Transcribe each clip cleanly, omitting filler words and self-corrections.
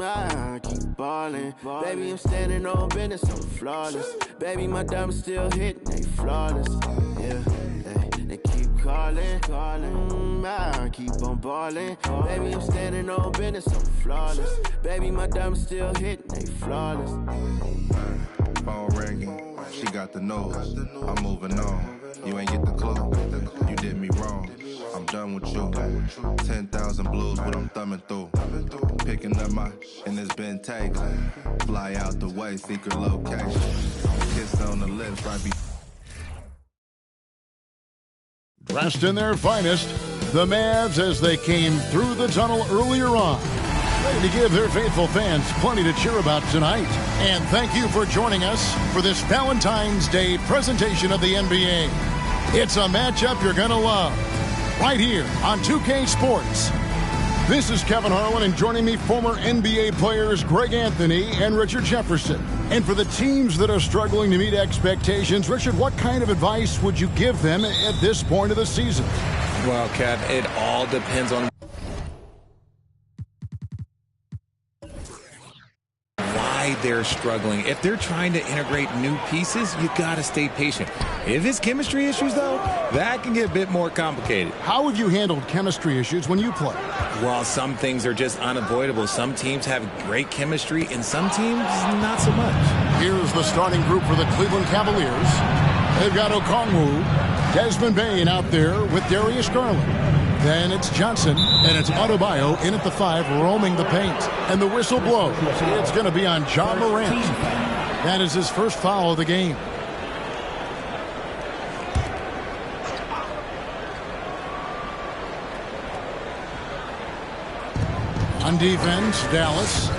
I keep ballin'. Baby, I'm standing on business, I'm flawless. Baby, my diamonds still hitting, they flawless. Yeah, they keep calling. I keep on ballin'. Baby, I'm standing on business, I'm flawless. Baby, my diamonds still hitting, they flawless. Phone ringing, she got the nose. I'm moving on. You ain't get the clue. You did me wrong. I'm done with you. 10,000 blues, what I'm thumbing through. Picking up my, and it's been taken. Fly out the way, secret location. Kiss on the lips, right be. Dressed in their finest, the Mavs as they came through the tunnel earlier on. Ready to give their faithful fans plenty to cheer about tonight. And thank you for joining us for this Valentine's Day presentation of the NBA. It's a matchup you're going to love. Right here on 2K Sports. This is Kevin Harlan, and joining me, former NBA players Greg Anthony and Richard Jefferson. And for the teams that are struggling to meet expectations, Richard, what kind of advice would you give them at this point of the season? Well, Kev, it all depends on why they're struggling. If they're trying to integrate new pieces, you got to stay patient. If it's chemistry issues, though, that can get a bit more complicated. How have you handled chemistry issues when you play? Well, some things are just unavoidable. Some teams have great chemistry, and some teams not so much. Here's the starting group for the Cleveland Cavaliers. They've got Okongwu, Desmond Bane out there with Darius Garland. Then it's Johnson, and it's Adebayo in at the 5, roaming the paint. And the whistle blows. It's going to be on John Morant. That is his first foul of the game. On defense, Dallas.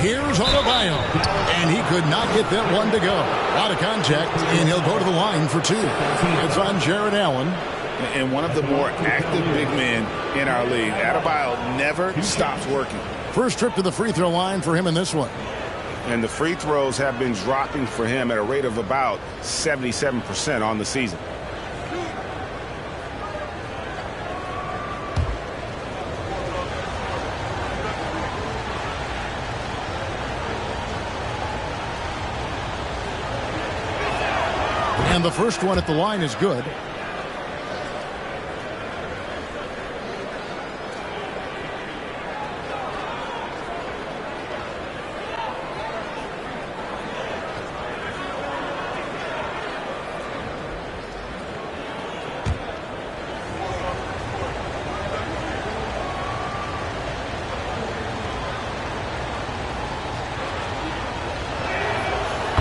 Here's Adebayo, and he could not get that one to go. Out of contact, and he'll go to the line for 2. It's on Jared Allen. And one of the more active big men in our league. Adebayo never stops working. First trip to the free throw line for him in this one. And the free throws have been dropping for him at a rate of about 77% on the season. And the first one at the line is good.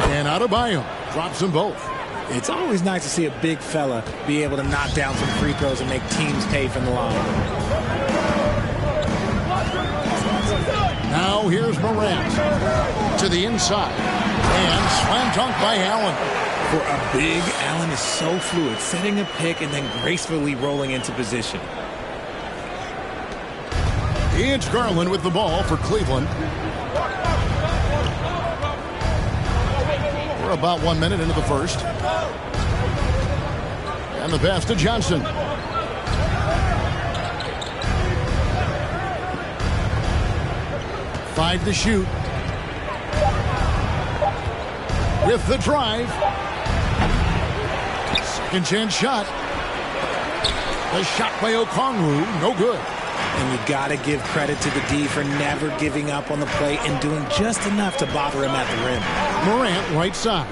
And Adebayo drops them both. It's always nice to see a big fella be able to knock down some free throws and make teams pay from the line. Now here's Morant to the inside. And slam dunk by Allen. For a big, Allen is so fluid, setting a pick and then gracefully rolling into position. It's Garland with the ball for Cleveland. We're about 1 minute into the first. And the pass to Johnson. Five to shoot. With the drive. Second chance shot. The shot by Okongwu, no good. And you got to give credit to the D for never giving up on the play and doing just enough to bother him at the rim. Morant, right side.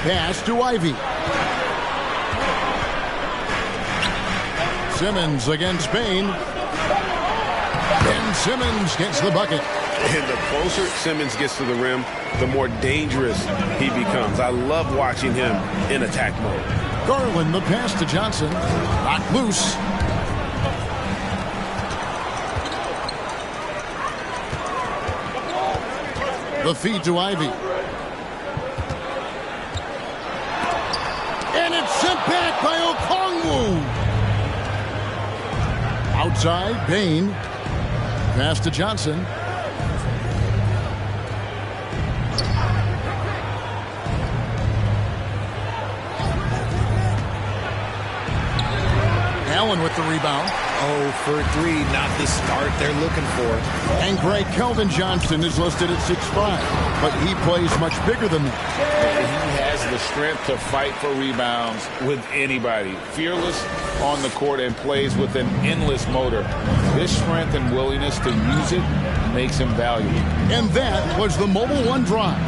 Pass to Ivy. Simmons against Bane. And Simmons gets the bucket. And the closer Simmons gets to the rim, the more dangerous he becomes. I love watching him in attack mode. Garland, the pass to Johnson. Knocked loose. The feed to Ivy. And it's sent back by Okongwu. Outside, Bane. Pass to Johnson. Allen with the rebound. 0 for 3, not the start they're looking for. And Greg, Kelvin Johnson is listed at 6'5", but he plays much bigger than that. He has the strength to fight for rebounds with anybody. Fearless on the court and plays with an endless motor. This strength and willingness to use it makes him valuable. And that was the Mobile One drive.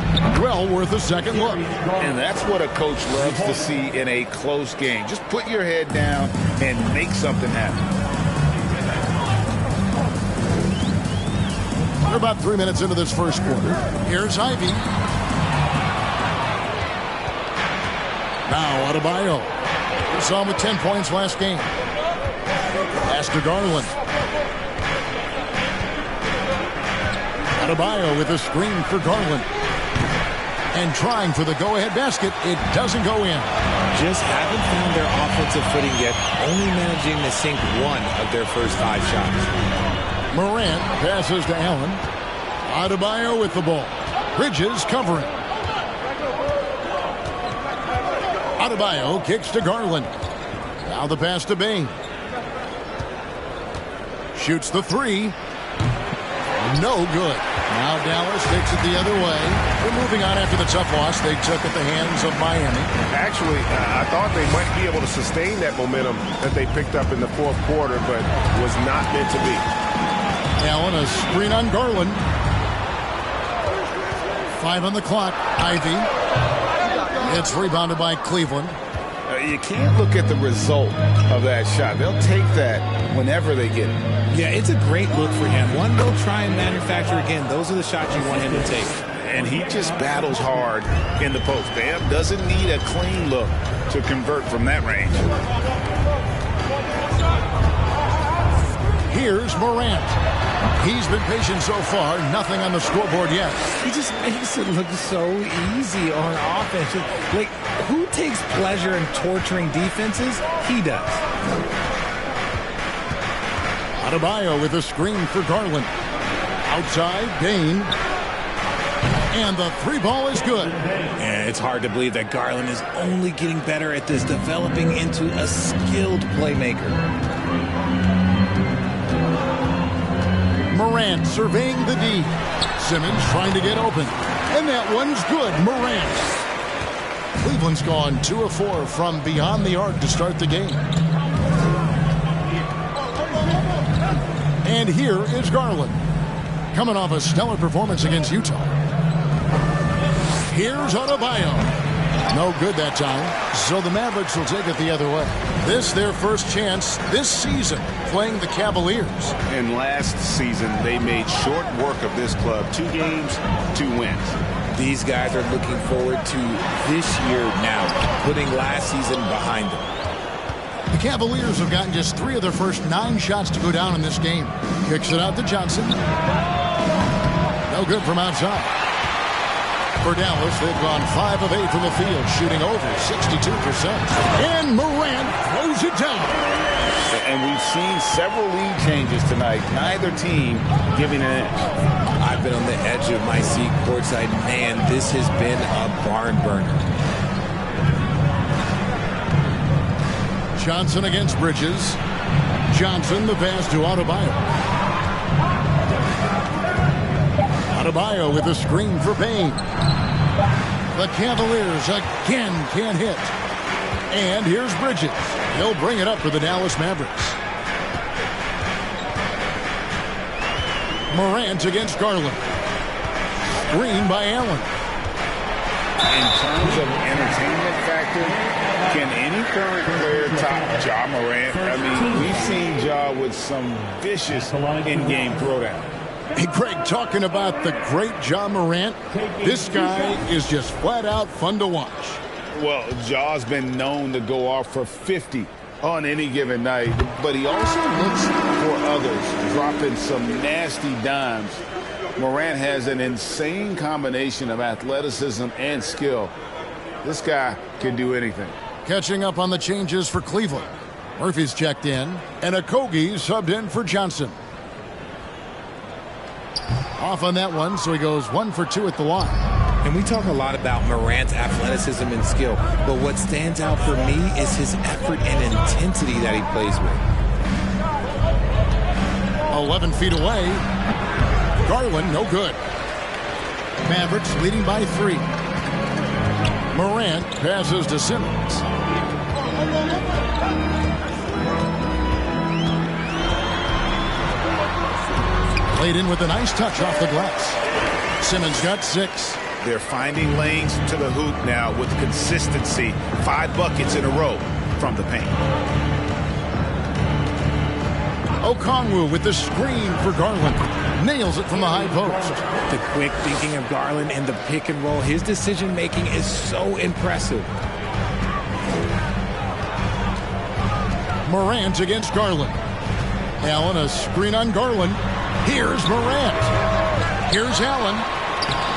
Well worth a second look. And that's what a coach loves to see in a close game. Just put your head down and make something happen. We're about 3 minutes into this first quarter. Here's Ivy. Now Adebayo. We saw him with 10 points last game. Pass to Garland. Adebayo with a screen for Garland. And trying for the go-ahead basket. It doesn't go in. Just haven't found their offensive footing yet, only managing to sink 1 of their first 5 shots. Morant passes to Allen. Adebayo with the ball. Bridges covering. Adebayo kicks to Garland. Now the pass to Bain. Shoots the 3. No good. Now Dallas takes it the other way. We're moving on after the tough loss they took at the hands of Miami. Actually, I thought they might be able to sustain that momentum that they picked up in the fourth quarter, but was not meant to be. Allen, a screen on Garland. 5 on the clock. Ivy. It's rebounded by Cleveland. You can't look at the result of that shot. They'll take that whenever they get it. Yeah, it's a great look for him. One they'll try and manufacture again. Those are the shots you want him to take. And he just battles hard in the post. Bam doesn't need a clean look to convert from that range. Here's Morant. He's been patient so far. Nothing on the scoreboard yet. He just makes it look so easy on offense. Like, who takes pleasure in torturing defenses? He does. Adebayo with a screen for Garland. Outside, Bain. And the 3 ball is good. Yeah, it's hard to believe that Garland is only getting better at this, developing into a skilled playmaker. Morant surveying the D. Simmons trying to get open. And that one's good. Morant. Cleveland's gone 2 of 4 from beyond the arc to start the game. And here is Garland. Coming off a stellar performance against Utah. Here's Adebayo. No good that time. So the Mavericks will take it the other way. This their first chance this season playing the Cavaliers. And last season, they made short work of this club. 2 games, 2 wins. These guys are looking forward to this year now, putting last season behind them. The Cavaliers have gotten just 3 of their first 9 shots to go down in this game. Kicks it out to Johnson. No good from outside. For Dallas, they've gone 5 of 8 from the field, shooting over 62%. And Morant throws it down. And we've seen several lead changes tonight. Neither team giving an edge. I've been on the edge of my seat courtside. Man, this has been a barn burner. Johnson against Bridges. Johnson, the pass to Adebayo. Adebayo with a screen for Bain. The Cavaliers again can't hit. And here's Bridges. He'll bring it up for the Dallas Mavericks. Morant against Garland. Screen by Allen. In terms of entertainment factor, can any current player top Ja Morant? I mean, we've seen Ja with some vicious in-game throwdown. Hey, Greg, talking about the great Ja Morant, this guy is just flat out fun to watch. Well, Ja's been known to go off for 50 on any given night, but he also looks for others, dropping some nasty dimes. Morant has an insane combination of athleticism and skill. This guy can do anything. Catching up on the changes for Cleveland. Murphy's checked in, and Okogie subbed in for Johnson. Off on that one, so he goes 1 for 2 at the line. And we talk a lot about Morant's athleticism and skill, but what stands out for me is his effort and intensity that he plays with. 11 feet away. Garland, no good. Mavericks leading by 3. Morant passes to Simmons. Played in with a nice touch off the glass. Simmons got 6. They're finding lanes to the hoop now with consistency. 5 buckets in a row from the paint. Okongwu with the screen for Garland. Nails it from the high post. The quick thinking of Garland in the pick and roll. His decision making is so impressive. Morant against Garland. Allen, a screen on Garland. Here's Morant. Here's Allen.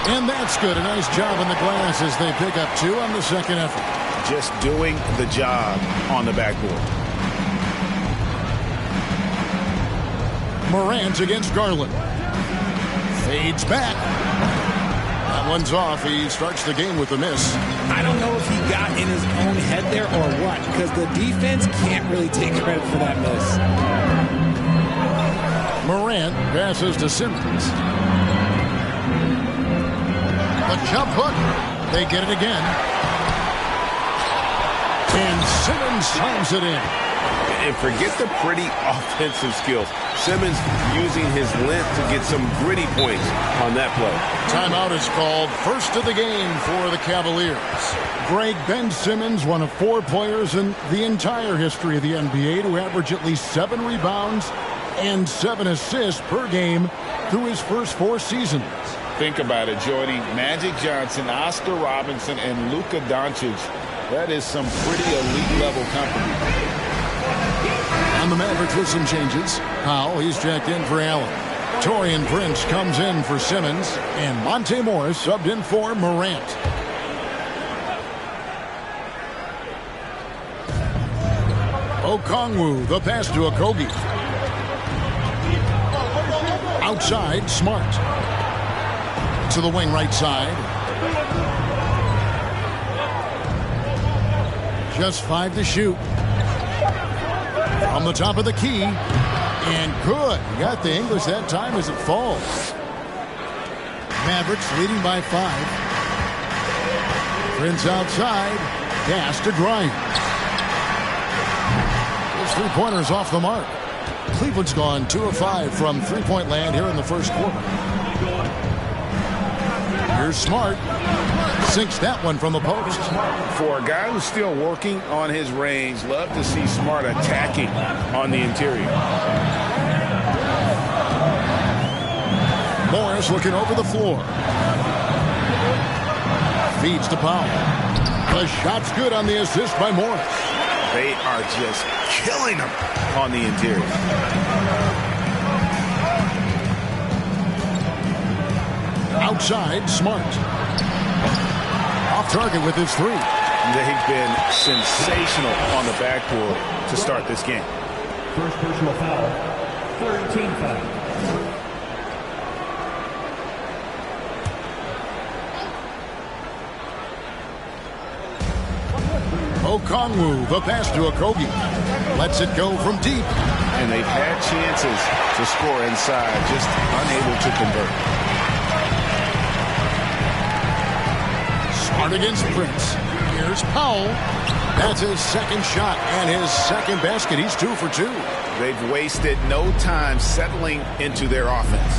And that's good. A nice job on the glass as they pick up 2 on the second effort. Just doing the job on the backboard. Morant against Garland. Fades back. That one's off. He starts the game with a miss. I don't know if he got in his own head there or what, because the defense can't really take credit for that miss. Morant passes to Simmons. The jump hook. They get it again. And Simmons slams it in. And forget the pretty offensive skills. Simmons using his length to get some gritty points on that play. Timeout is called. First of the game for the Cavaliers. Greg, Ben Simmons, one of 4 players in the entire history of the NBA to average at least 7 rebounds and 7 assists per game through his first 4 seasons. Think about it, Jordy. Magic Johnson, Oscar Robinson, and Luka Doncic. That is some pretty elite level company. On the Mavericks with some changes. Powell, he's checked in for Allen. Taurean Prince comes in for Simmons. And Monte Morris subbed in for Morant. Okongwu, the pass to Okogie. Outside, Smart. To the wing right side. Just 5 to shoot. From the top of the key. And good. Got the English that time as it falls. Mavericks leading by 5. Prince outside. Pass to Grimes. His 3-pointers off the mark. Cleveland's gone 2 of 5 from 3-point land here in the first quarter. Here's Smart. Sinks that one from the post. For a guy who's still working on his range, love to see Smart attacking on the interior. Morris looking over the floor. Feeds to Powell. The shot's good on the assist by Morris. They are just killing him on the interior. Outside, Smart. Off target with his 3. They've been sensational on the backboard to start this game. First personal foul, 13 foul. Okongwu, the pass to Okogie. Lets it go from deep. And they've had chances to score inside, just unable to convert. Smart against Prince. Here's Powell. That's his second shot and his second basket. He's 2 for 2. They've wasted no time settling into their offense.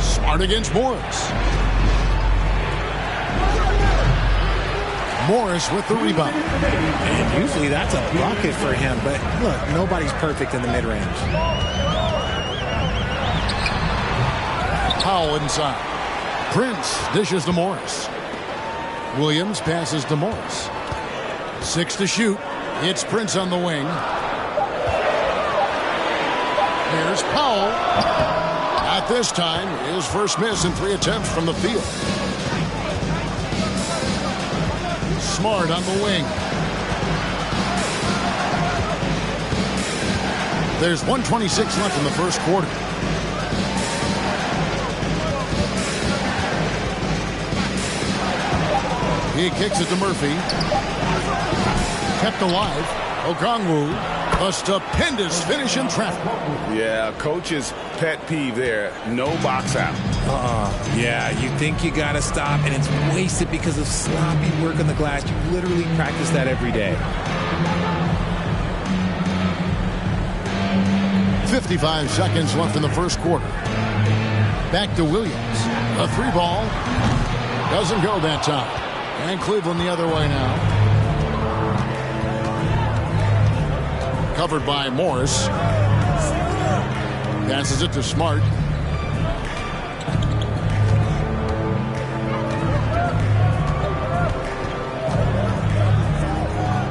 Smart against Morris. Morris with the rebound. And usually that's a bucket for him, but look, nobody's perfect in the mid-range. Powell inside. Prince dishes to Morris. Williams passes to Morris. 6 to shoot. It's Prince on the wing. Here's Powell. At this time, his first miss in 3 attempts from the field. Smart on the wing. There's 1:26 left in the first quarter. He kicks it to Murphy. Kept alive. Okongwu. A stupendous finish in traffic. Yeah, coach's pet peeve there. No box out. Yeah, you think you got to stop, and it's wasted because of sloppy work on the glass. You literally practice that every day. 55 seconds left in the first quarter. Back to Williams. A 3-ball. Doesn't go that time. And Cleveland the other way now. Covered by Morris. Passes it to Smart.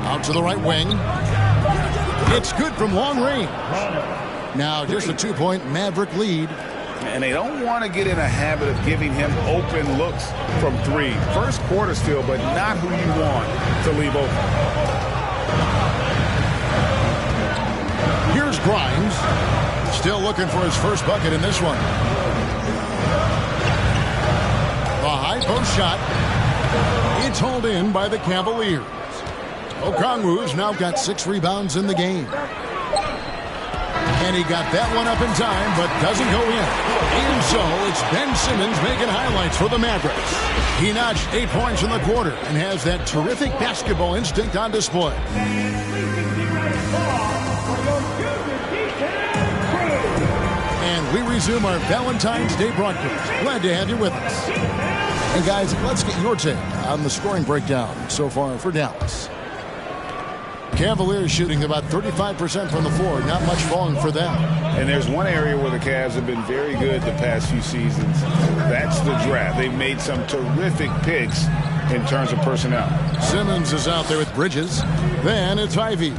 Out to the right wing. It's good from long range. Now just a 2-point Maverick lead. And they don't want to get in a habit of giving him open looks from 3. First quarter still, but not who you want to leave open. Here's Grimes. Still looking for his first bucket in this one. The high post shot. It's hauled in by the Cavaliers. Okongwu's now got 6 rebounds in the game. And he got that one up in time, but doesn't go in. And so it's Ben Simmons making highlights for the Mavericks. He notched 8 points in the quarter and has that terrific basketball instinct on display. And we resume our Valentine's Day broadcast. Glad to have you with us. And guys, let's get your take on the scoring breakdown so far for Dallas. Cavaliers shooting about 35% from the floor. Not much falling for them. And there's one area where the Cavs have been very good the past few seasons. That's the draft. They've made some terrific picks in terms of personnel. Simmons is out there with Bridges. Then it's Ivy.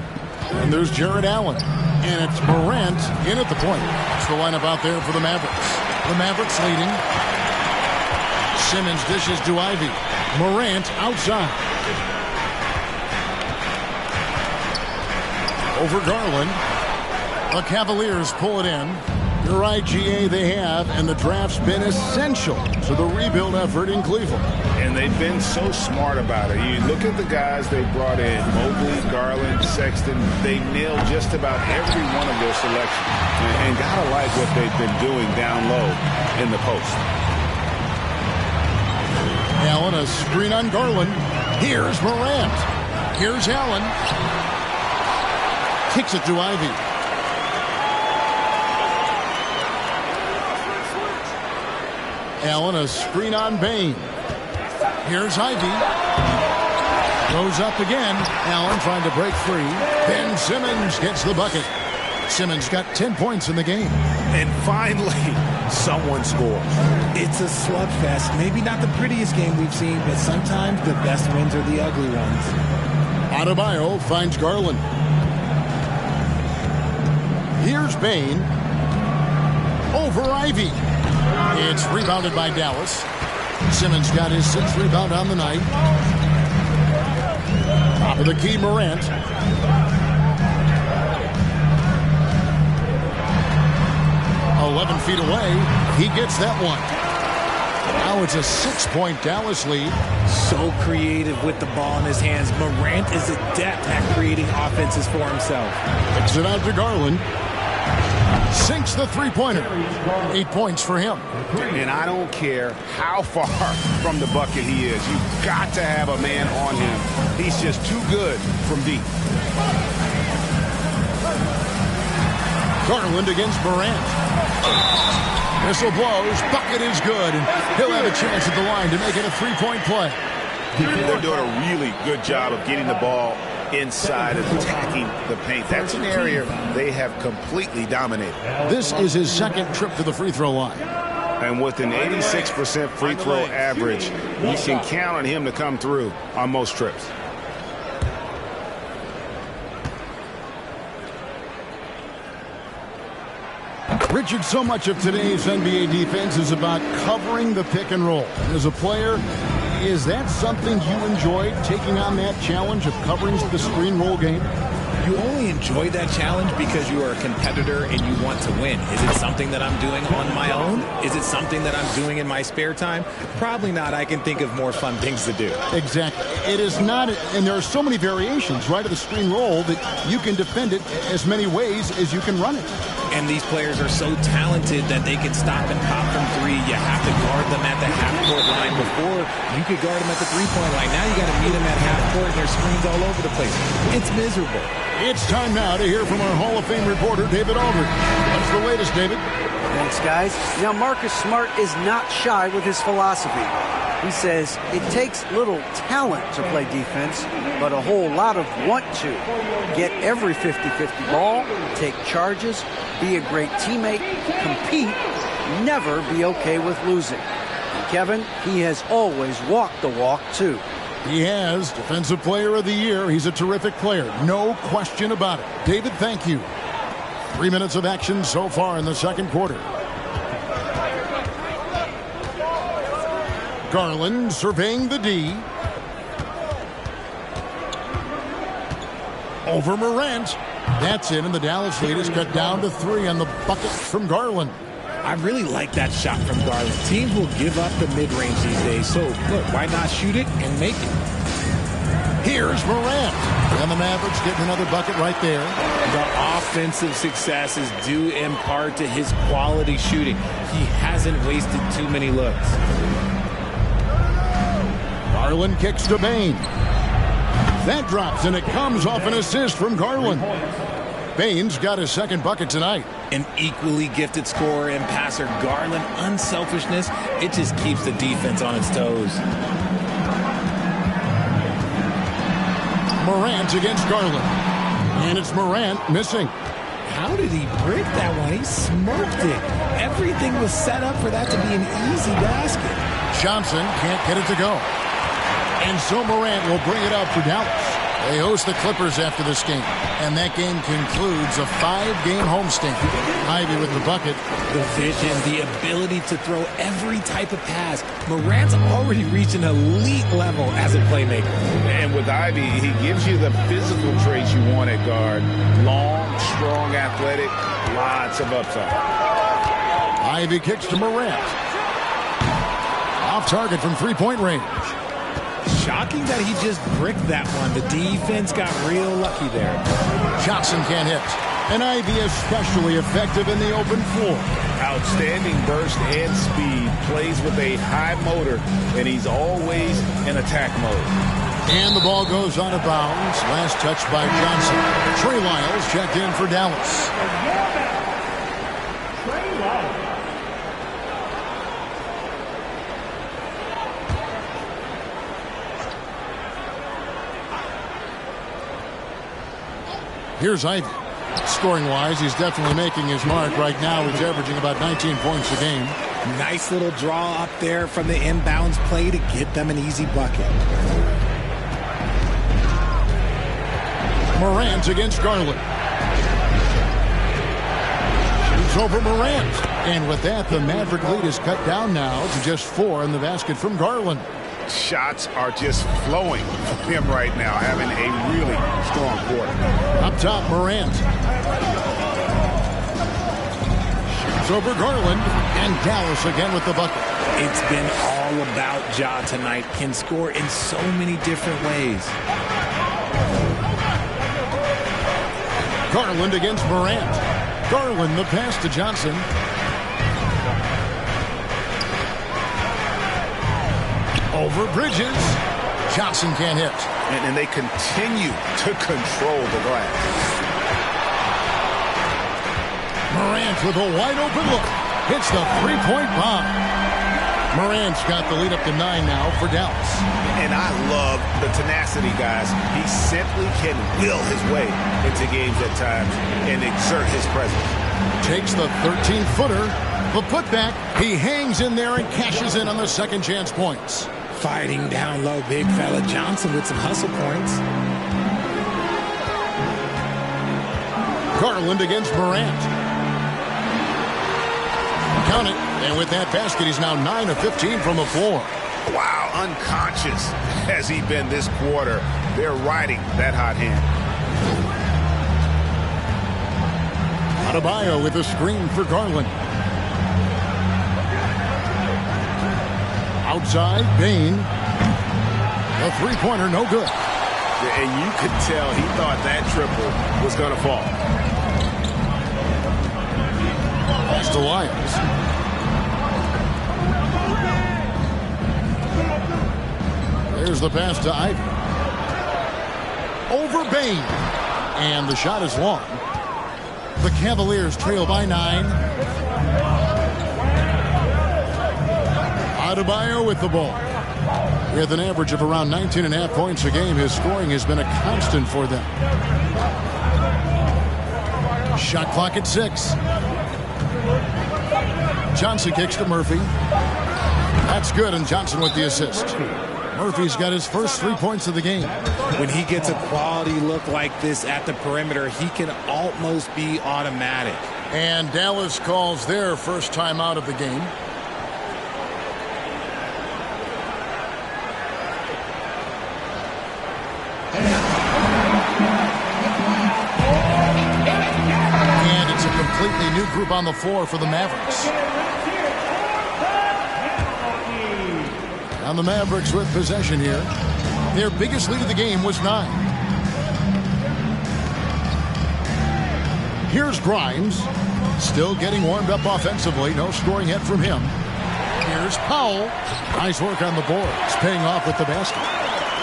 And there's Jared Allen. And it's Morant in at the point. It's the lineup out there for the Mavericks. The Mavericks leading. Simmons dishes to Ivy. Morant outside. Over Garland. The Cavaliers pull it in. You're right, GA, they have, and the draft's been essential to the rebuild effort in Cleveland. And they've been so smart about it. You look at the guys they brought in, Mobley, Garland, Sexton. They nailed just about every one of their selections. And gotta like what they've been doing down low in the post. Allen, a screen on Garland. Here's Morant. Here's Allen. Kicks it to Ivy. Allen, a screen on Bain. Here's Ivy. Goes up again. Allen trying to break free. Ben Simmons gets the bucket. Simmons got 10 points in the game. And finally, someone scores. It's a slugfest. Maybe not the prettiest game we've seen, but sometimes the best wins are the ugly ones. Adebayo finds Garland. Here's Bain. Over Ivy. It's rebounded by Dallas. Simmons got his 6th rebound on the night. Top of the key, Morant. Feet away. He gets that one. Now it's a 6-point Dallas lead. So creative with the ball in his hands. Morant is adept at creating offenses for himself. Kicks it out to Garland. Sinks the three-pointer. 8 points for him. And I don't care how far from the bucket he is. You've got to have a man on him. He's just too good from deep. Garland against Morant. Whistle blows. Bucket is good. And he'll have a chance at the line to make it a 3-point play. They're doing a really good job of getting the ball inside and attacking the paint. That's an area they have completely dominated. This is his 2nd trip to the free throw line. And with an 86% free throw average, you can count on him to come through on most trips. Richard, so much of today's NBA defense is about covering the pick and roll. As a player, is that something you enjoyed, taking on that challenge of covering the screen roll game? You only enjoy that challenge because you are a competitor and you want to win. Is it something that I'm doing on my own? Is it something that I'm doing in my spare time? Probably not. I can think of more fun things to do. Exactly. It is not, and there are so many variations, right, of the screen roll that you can defend it as many ways as you can run it. And these players are so talented that they can stop and pop from three. You have to guard them at the half-court line. Before, you could guard them at the three-point line. Now you got to meet them at half-court, and there's screens all over the place. It's miserable. It's time now to hear from our Hall of Fame reporter, David Aldridge. What's the latest, David? Thanks, guys. Now, Marcus Smart is not shy with his philosophy. He says it takes little talent to play defense, but a whole lot of want to. Get every 50-50 ball, take charges, be a great teammate, compete, never be okay with losing. And Kevin, he has always walked the walk, too. He has. Defensive Player of the Year. He's a terrific player. No question about it. David, thank you. 3 minutes of action so far in the second quarter. Garland surveying the D. Over Morant. That's in, and the Dallas lead is cut down to 3 on the bucket from Garland. I really like that shot from Garland. Teams will give up the mid-range these days, so look, why not shoot it and make it? Here's Morant. And the Mavericks getting another bucket right there. The offensive success is due in part to his quality shooting. He hasn't wasted too many looks. Garland kicks to Bain. That drops, and it comes off an assist from Garland. Bain's got his second bucket tonight. An equally gifted scorer and passer, Garland, unselfishness, it just keeps the defense on its toes. Morant against Garland. And it's Morant missing. How did he break that one? He smoked it. Everything was set up for that to be an easy basket. Johnson can't get it to go. And so Morant will bring it up for Dallas. They host the Clippers after this game. And that game concludes a 5-game homestand. Ivy with the bucket. The vision, the ability to throw every type of pass. Morant's already reached an elite level as a playmaker. And with Ivy, he gives you the physical traits you want at guard. Long, strong, athletic, lots of upside. Ivy kicks to Morant. Off target from three-point range. Shocking that he just bricked that one. The defense got real lucky there. Johnson can't hit. And Ivy especially effective in the open floor. Outstanding burst and speed. Plays with a high motor, and he's always in attack mode. And the ball goes out of bounds. Last touch by Johnson. Trey Lyles checked in for Dallas. Here's Ivy. Scoring-wise, he's definitely making his mark. Right now, he's averaging about 19 points a game. Nice little draw up there from the inbounds play to get them an easy bucket. Morant against Garland. Shoots over Morant. And with that, the Maverick lead is cut down now to just 4 in the basket from Garland. Shots are just flowing from him right now, having a really strong quarter. Up top, Morant. Shoots over Garland, and Dallas again with the bucket. It's been all about Ja tonight. Can score in so many different ways. Garland against Morant. Garland the pass to Johnson. Over Bridges. Johnson can't hit. And they continue to control the glass. Morant with a wide open look. Hits the three-point bomb. Morant's got the lead up to 9 now for Dallas. And I love the tenacity, guys. He simply can will his way into games at times and exert his presence. Takes the 13-footer. The putback. He hangs in there and cashes in on the second chance points. Fighting down low, big fella Johnson with some hustle points. Garland against Morant. Count it. And with that basket, he's now 9 of 15 from the floor. Wow, unconscious has he been this quarter. They're riding that hot hand. Adebayo with a screen for Garland. Outside, Bain. The three-pointer, no good. And you could tell he thought that triple was going to fall. Pass to Lyles. There's the pass to Ivy. Over Bain. And the shot is long. The Cavaliers trail by 9. Adebayo with the ball. With an average of around 19.5 points a game, his scoring has been a constant for them. Shot clock at 6. Johnson kicks to Murphy. That's good, and Johnson with the assist. Murphy's got his first 3 points of the game. When he gets a quality look like this at the perimeter, he can almost be automatic. And Dallas calls their first time out of the game. And it's a completely new group on the floor for the Mavericks. And the Mavericks with possession here. Their biggest lead of the game was 9. Here's Grimes. Still getting warmed up offensively. No scoring yet from him. Here's Powell. Nice work on the boards. Paying off with the basket.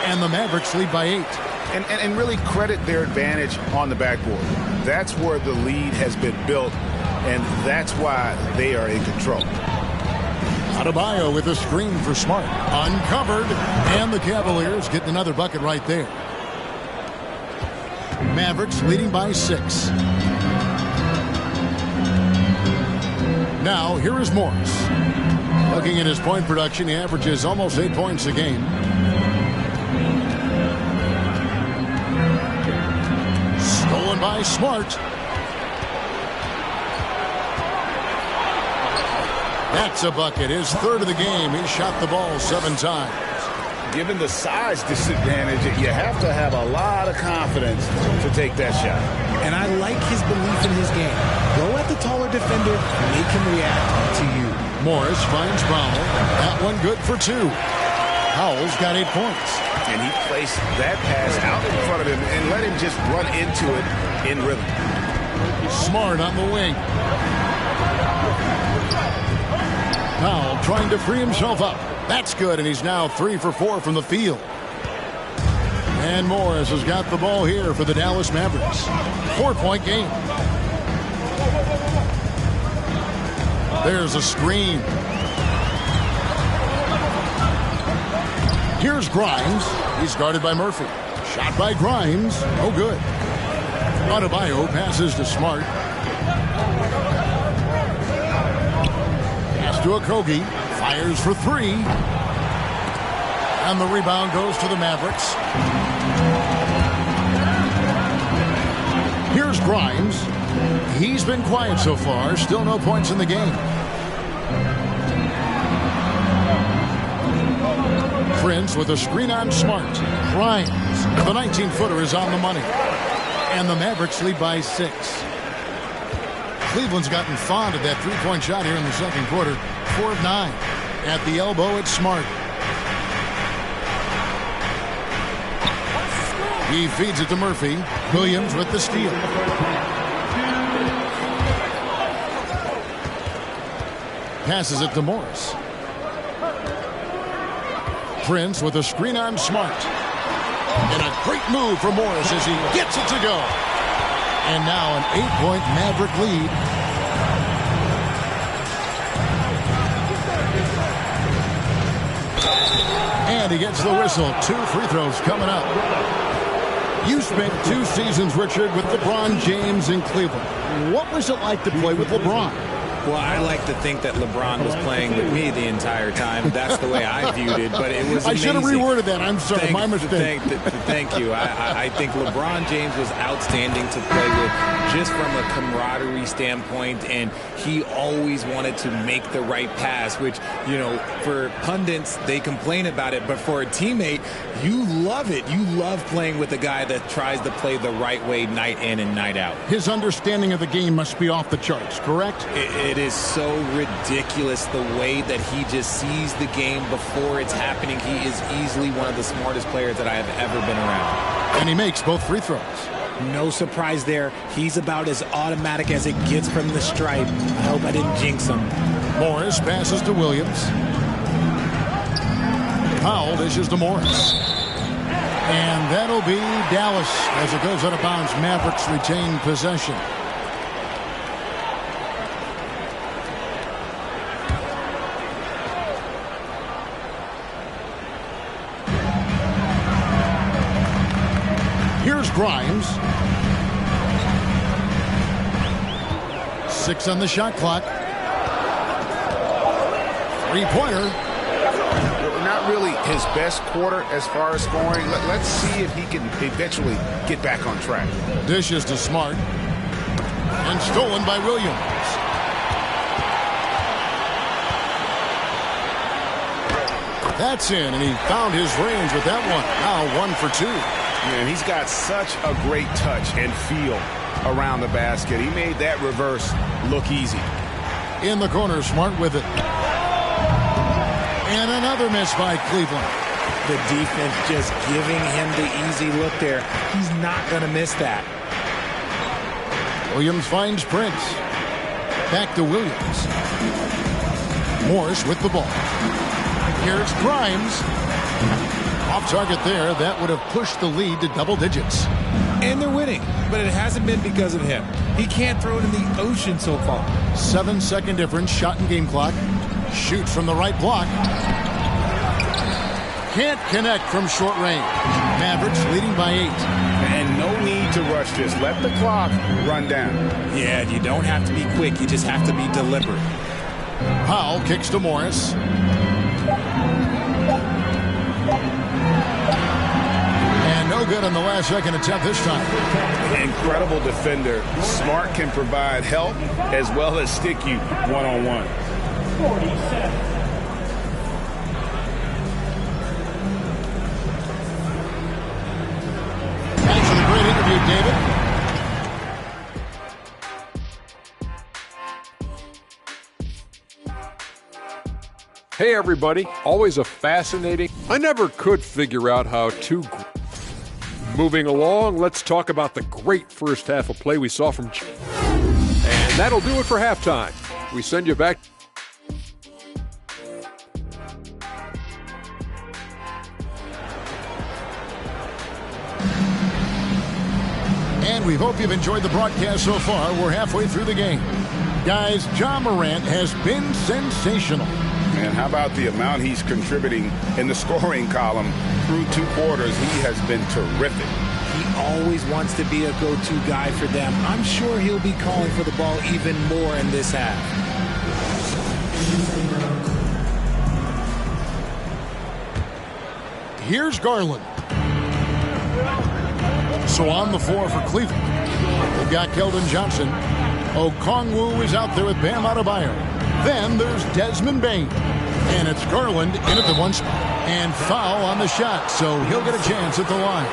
And the Mavericks lead by 8. And really credit their advantage on the backboard. That's where the lead has been built, and that's why they are in control. Adebayo with a screen for Smart. Uncovered. And the Cavaliers getting another bucket right there. Mavericks leading by 6. Now, here is Morris. Looking at his point production, he averages almost 8 points a game. Stolen by Smart. That's a bucket. His third of the game. He shot the ball 7 times. Given the size disadvantage, you have to have a lot of confidence to take that shot. And I like his belief in his game. Go at the taller defender, make him react to you. Morris finds Powell. That one good for 2. Powell's got 8 points. And he placed that pass out in front of him and let him just run into it in rhythm. Smart on the wing. Powell trying to free himself up. That's good, and he's now 3 for 4 from the field. And Morris has got the ball here for the Dallas Mavericks. 4-point game. There's a screen. Here's Grimes. He's guarded by Murphy. Shot by Grimes. No good. Adebayo passes to Smart. Pass to Okogie. Fires for 3. And the rebound goes to the Mavericks. Here's Grimes. He's been quiet so far. Still no points in the game. Prince with a screen on Smart. Grimes. The 19-footer is on the money. And the Mavericks lead by 6. Cleveland's gotten fond of that three-point shot here in the second quarter. 4 of 9. At the elbow, it's Smart. He feeds it to Murphy. Williams with the steal. Passes it to Morris. Prince with a screen on Smart. And a great move for Morris as he gets it to go. And now an 8-point Maverick lead. And he gets the whistle. 2 free throws coming up. You spent 2 seasons, Richard, with LeBron James in Cleveland. What was it like to play with LeBron? Well, I like to think that LeBron was playing with me the entire time. That's the way I viewed it, but it was amazing. I should have reworded that. I'm sorry, my mistake. Thank you. I think LeBron James was outstanding to play with just from a camaraderie standpoint, and he always wanted to make the right pass, which, you know, for pundits, they complain about it, but for a teammate, you love it. You love playing with a guy that tries to play the right way night in and night out. His understanding of the game must be off the charts, correct? It is so ridiculous the way that he just sees the game before it's happening. He is easily one of the smartest players that I have ever been around. And he makes both free throws. No surprise there. He's about as automatic as it gets from the stripe. I hope I didn't jinx him. Morris passes to Williams. Powell dishes to Morris. And that'll be Dallas as it goes out of bounds. Mavericks retain possession. Here's Grimes. 6 on the shot clock. Three-pointer. Not really his best quarter as far as scoring. Let's see if he can eventually get back on track. Dishes to Smart. And stolen by Williams. That's in, and he found his range with that one. Now 1 for 2. Man, he's got such a great touch and feel around the basket. He made that reverse look easy. In the corner, Smart with it. And another miss by Cleveland. The defense just giving him the easy look there. He's not going to miss that. Williams finds Prince. Back to Williams. Morris with the ball. Here's Grimes. Off target there. That would have pushed the lead to double digits. And they're winning, but it hasn't been because of him. He can't throw it in the ocean so far. 7-second difference. Shot and game clock. Shoots from the right block. Can't connect from short range. Mavericks leading by 8. And no need to rush this. Let the clock run down. Yeah, you don't have to be quick. You just have to be deliberate. Powell kicks to Morris. And no good on the last second attempt this time. Incredible defender. Smart can provide help as well as stick you one-on-one. 47. Thanks for the great interview, David. Hey everybody, always a fascinating. I never could figure out how to. Moving along, let's talk about the great first half of play we saw from. And that'll do it for halftime. We send you back. And we hope you've enjoyed the broadcast so far. We're halfway through the game. Guys, John Morant has been sensational. And how about the amount he's contributing in the scoring column through 2 quarters? He has been terrific. He always wants to be a go-to guy for them. I'm sure he'll be calling for the ball even more in this half. Here's Garland. So on the floor for Cleveland, we've got Keldon Johnson. Okongwu is out there with Bam Adebayo. Then there's Desmond Bane. And it's Garland in at the 1 spot. And foul on the shot, so he'll get a chance at the line.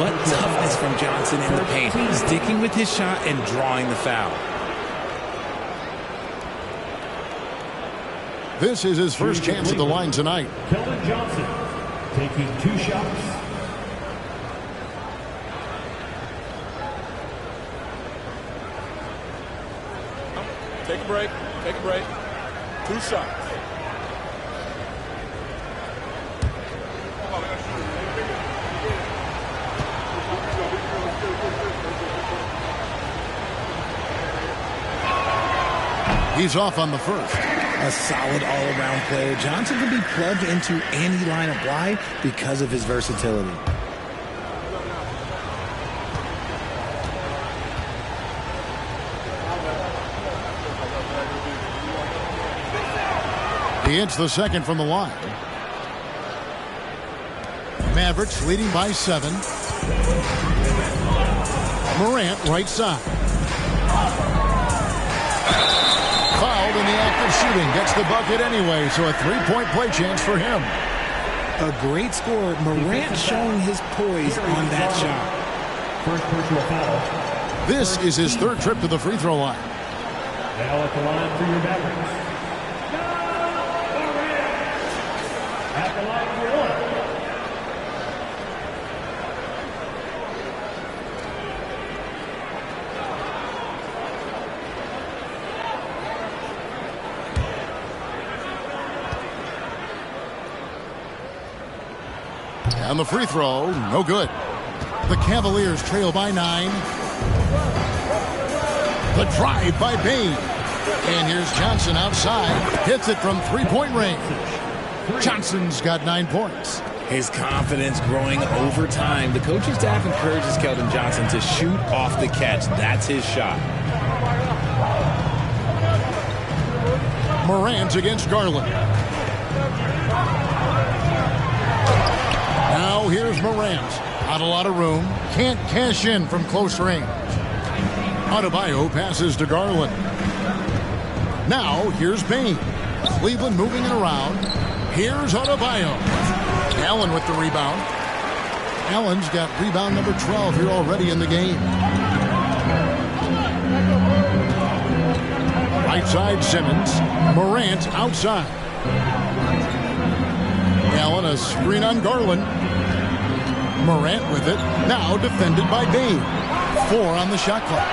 What toughness from Johnson in the paint. Sticking with his shot and drawing the foul. This is his first chance at the line tonight. Keldon Johnson taking 2 shots. Take a break. Take a break. 2 shots. He's off on the first. A solid all-around player. Johnson can be plugged into any line of play because of his versatility. He hits the second from the line. Mavericks leading by 7. Morant right side. Fouled in the act of shooting. Gets the bucket anyway, so a 3-point play chance for him. A great score. Morant showing his poise on that shot. First personal foul. This is his 3rd trip to the free throw line. Now at the line for your Mavericks. At the line for one. And the free throw, no good. The Cavaliers trail by 9. The drive by Bain. And here's Johnson outside. Hits it from 3-point range. Johnson's got 9 points. His confidence growing over time. The coaching staff encourages Keldon Johnson to shoot off the catch. That's his shot. Morant against Garland. Now here's Morant. Not a lot of room. Can't cash in from close range. Adebayo passes to Garland. Now here's Bain. Cleveland moving it around. Here's Adebayo. Allen with the rebound. Allen's got rebound number 12 here already in the game. Right side Simmons. Morant outside. Allen a screen on Garland. Morant with it. Now defended by Bain. 4 on the shot clock.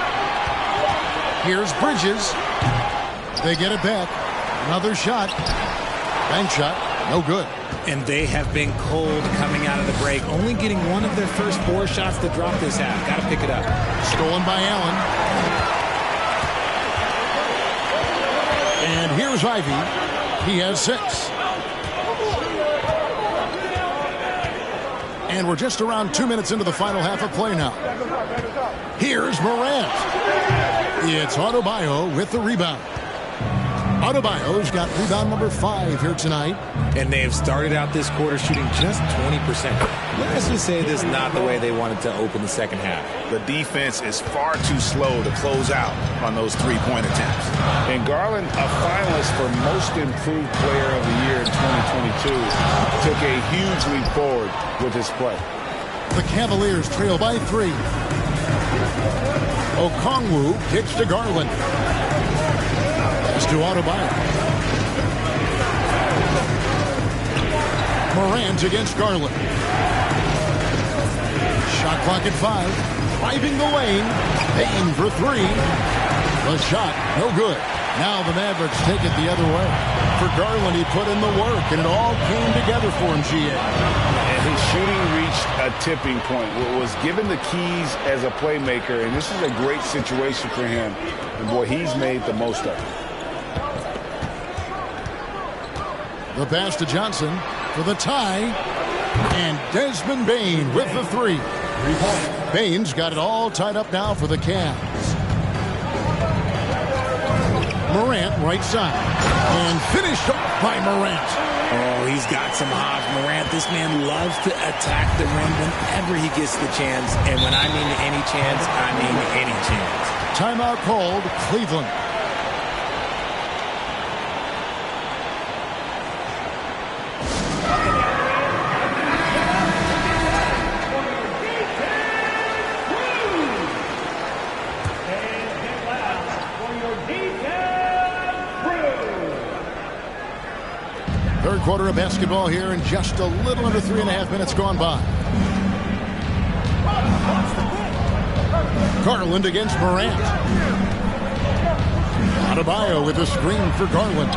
Here's Bridges. They get it back. Another shot. Bank shot. No good. And they have been cold coming out of the break. Only getting one of their first 4 shots to drop this half. Got to pick it up. Stolen by Allen. And here's Ivy. He has 6. And we're just around 2 minutes into the final half of play now. Here's Morant. It's Adebayo with the rebound. Adebayo's got rebound number 5 here tonight. And they have started out this quarter shooting just 20%. Let's just say this is not the way they wanted to open the second half. The defense is far too slow to close out on those 3-point attempts. And Garland, a finalist for Most Improved Player of the Year in 2022, took a huge leap forward with his play. The Cavaliers trail by 3. Okongwu kicks to Garland. Pass to Adebayo. Morant against Garland. Shot clock at 5. Driving the lane. Bain for 3. The shot, no good. Now the Mavericks take it the other way. For Garland, he put in the work, and it all came together for him, GA. And his shooting reached a tipping point. Was given the keys as a playmaker, and this is a great situation for him. And boy, he's made the most of it. The pass to Johnson for the tie. And Desmond Bain with the 3. Bain's got it all tied up now for the Cavs. Morant right side. And finished off by Morant. Oh, he's got some hops. Morant, this man loves to attack the rim whenever he gets the chance. And when I mean any chance, I mean any chance. Timeout called, Cleveland. Third quarter of basketball here, and just a little under 3.5 minutes gone by. Garland against Morant. Adebayo with a screen for Garland.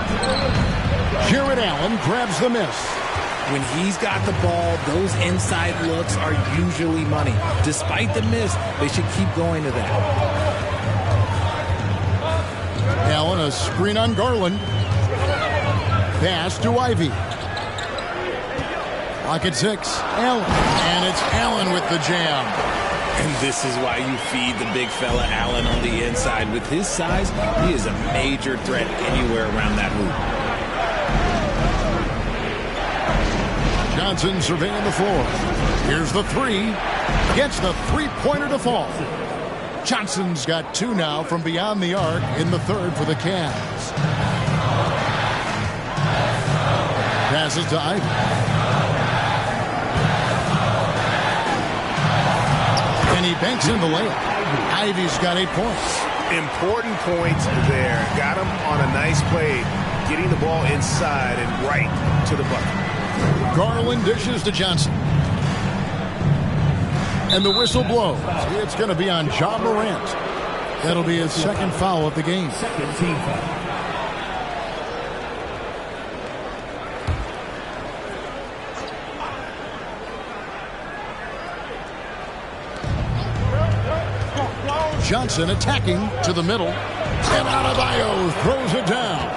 Jared Allen grabs the miss. When he's got the ball, those inside looks are usually money. Despite the miss, they should keep going to that. Allen, a screen on Garland. Pass to Ivy. Pocket 6. Allen. And it's Allen with the jam. And this is why you feed the big fella Allen on the inside. With his size, he is a major threat anywhere around that hoop. Johnson surveying the floor. Here's the three. Gets the three-pointer to fall. Johnson's got 2 now from beyond the arc in the third for the Cavs. Passes to Ivy. And he banks in the layup. Ivy's got 8 points. Important points there. Got him on a nice play, getting the ball inside and right to the bucket. Garland dishes to Johnson. And the whistle blows. It's going to be on Ja Morant. That'll be his second foul of the game. Second team foul. Johnson attacking to the middle. And Adebayo throws it down.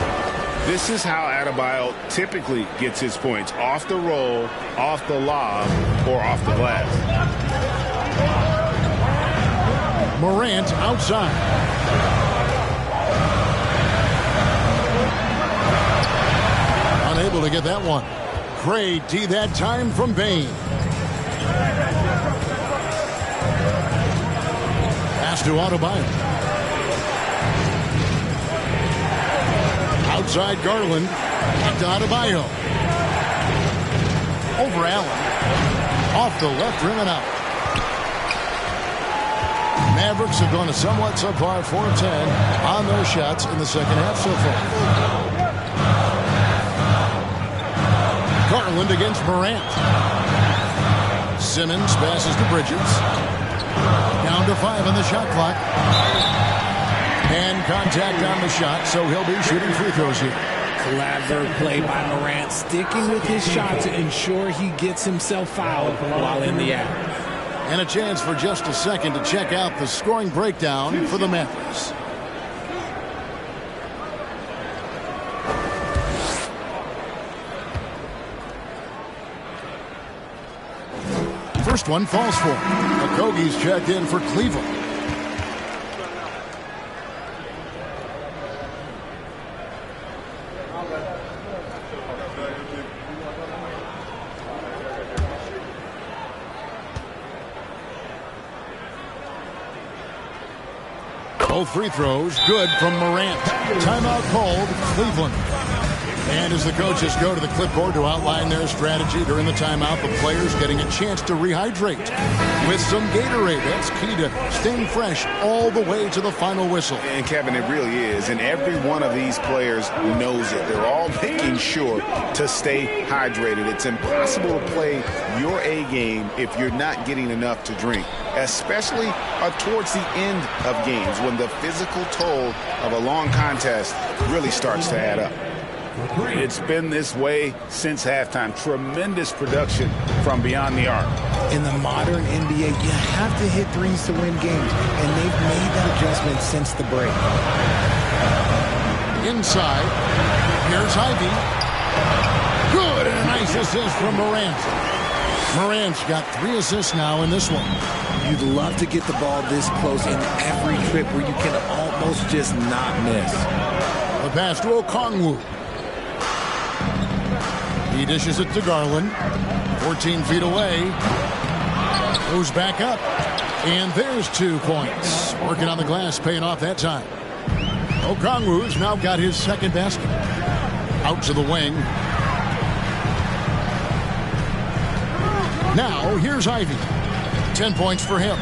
This is how Adebayo typically gets his points. Off the roll, off the lob, or off the glass. Morant outside. Unable to get that one. Great D that time from Bain. Pass to Adebayo. Outside Garland. To Adebayo. Over Allen. Off the left rim and out. Mavericks have gone a somewhat subpar 4-10 on their shots in the second half so far. Garland against Morant. Simmons passes to Bridges. Down to 5 on the shot clock. And contact on the shot, so he'll be shooting free throws here. Clever play by Morant, sticking with his shot to ensure he gets himself fouled while in the act. And a chance for just a second to check out the scoring breakdown for the Mavericks. First one falls for him. Okogie's checked in for Cleveland. Both free throws good from Morant. Timeout called, Cleveland. And as the coaches go to the clipboard to outline their strategy during the timeout, the players getting a chance to rehydrate with some Gatorade. That's key to staying fresh all the way to the final whistle. And Kevin, it really is. And every one of these players knows it. They're all making sure to stay hydrated. It's impossible to play your A game if you're not getting enough to drink, especially towards the end of games when the physical toll of a long contest really starts to add up. It's been this way since halftime. Tremendous production from beyond the arc. In the modern NBA, you have to hit threes to win games, and they've made that adjustment since the break. Inside, here's Ivy. Good, and a nice assist from Morant. Morant's got 3 assists now in this one. You'd love to get the ball this close in every trip where you can almost just not miss. The pass to Okongwu. He dishes it to Garland. 14 feet away. Goes back up. And there's 2 points. Working on the glass, paying off that time. Okongwu's now got his second basket. Out to the wing. Now, here's Ivy. 10 points for him.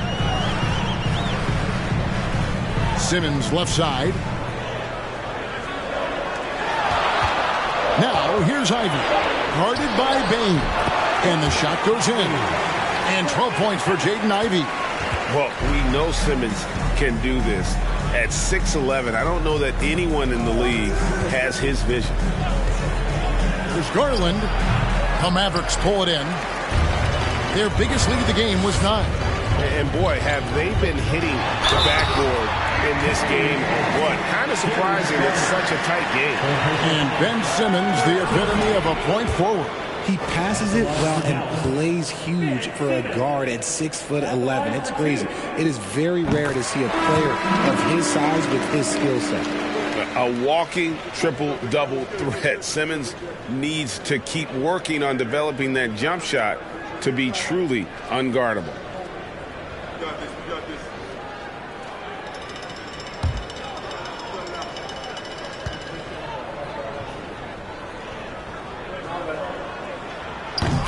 Simmons left side. Now, here's Ivy. Guarded by Bain. And the shot goes in. And 12 points for Jaden Ivey. Well, we know Simmons can do this. At 6'11", I don't know that anyone in the league has his vision. There's Garland. The Mavericks pull it in. Their biggest lead of the game was 9. And boy, have they been hitting the backboard in this game or what? Kind of surprising it's such a tight game. And Ben Simmons, the epitome of a point forward. He passes it well and plays huge for a guard at 6'11". It's crazy. It is very rare to see a player of his size with his skill set. A walking triple-double threat. Simmons needs to keep working on developing that jump shot to be truly unguardable.